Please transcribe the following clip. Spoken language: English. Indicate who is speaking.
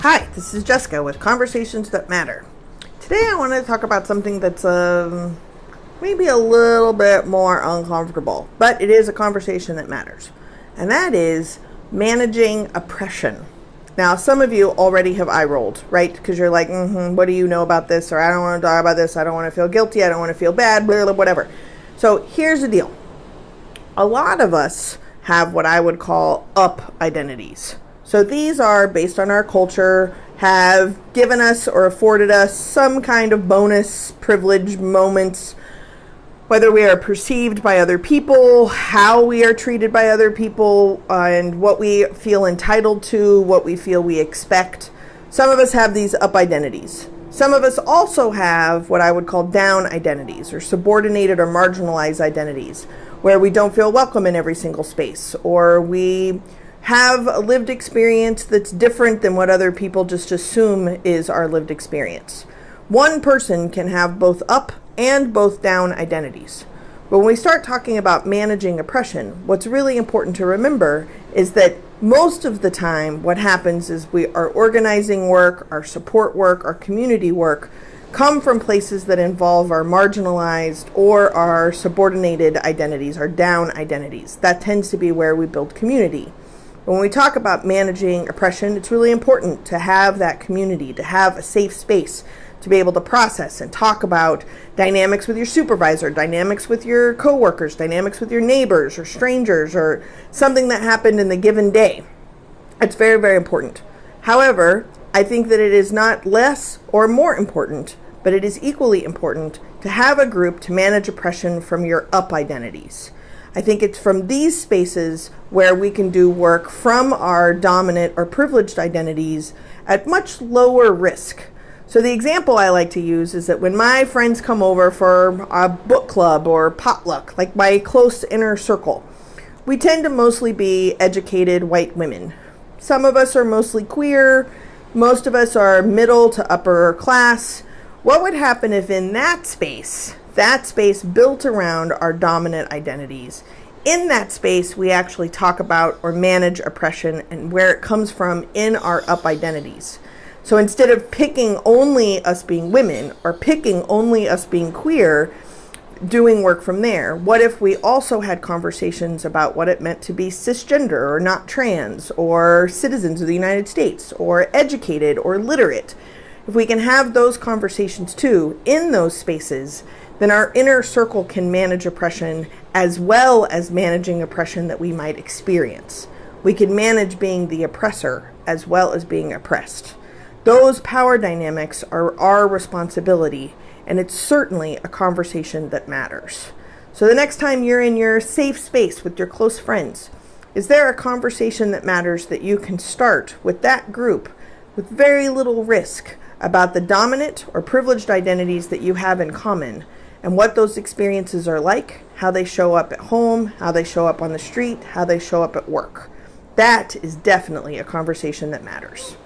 Speaker 1: Hi, this is Jessica with Conversations That Matter. Today I want to talk about something that's maybe a little bit more uncomfortable, but it is a conversation that matters. And that is managing oppression. Now, some of you already have eye rolled, right? Because you're like, what do you know about this? Or I don't want to talk about this. I don't want to feel guilty. I don't want to feel bad, blah, blah, whatever. So here's the deal. A lot of us have what I would call up identities. So these are based on our culture, have given us or afforded us some kind of bonus privilege moments, whether we are perceived by other people, how we are treated by other people, and what we feel entitled to, what we feel we expect. Some of us have these up identities. Some of us also have what I would call down identities, or subordinated or marginalized identities, where we don't feel welcome in every single space, or we have a lived experience that's different than what other people just assume is our lived experience. One person can have both up and both down identities. But when we start talking about managing oppression, what's really important to remember is that most of the time what happens is our organizing work, our support work, our community work come from places that involve our marginalized or our subordinated identities, our down identities. That tends to be where we build community. When we talk about managing oppression, it's really important to have that community, to have a safe space to be able to process and talk about dynamics with your supervisor, dynamics with your coworkers, dynamics with your neighbors or strangers, or something that happened in the given day. It's very, very important. However, I think that it is not less or more important, but it is equally important to have a group to manage oppression from your up identities. I think it's from these spaces where we can do work from our dominant or privileged identities at much lower risk. So the example I like to use is that when my friends come over for a book club or potluck, like my close inner circle, we tend to mostly be educated white women. Some of us are mostly queer. Most of us are middle to upper class. What would happen if in that space built around our dominant identities, in that space we actually talk about or manage oppression and where it comes from in our up identities? So instead of picking only us being women or picking only us being queer, doing work from there, what if we also had conversations about what it meant to be cisgender or not trans or citizens of the United States or educated or literate? If we can have those conversations too in those spaces, then our inner circle can manage oppression as well as managing oppression that we might experience. We can manage being the oppressor as well as being oppressed. Those power dynamics are our responsibility, and it's certainly a conversation that matters. So the next time you're in your safe space with your close friends, is there a conversation that matters that you can start with that group with very little risk about the dominant or privileged identities that you have in common and what those experiences are like, how they show up at home, how they show up on the street, how they show up at work? That is definitely a conversation that matters.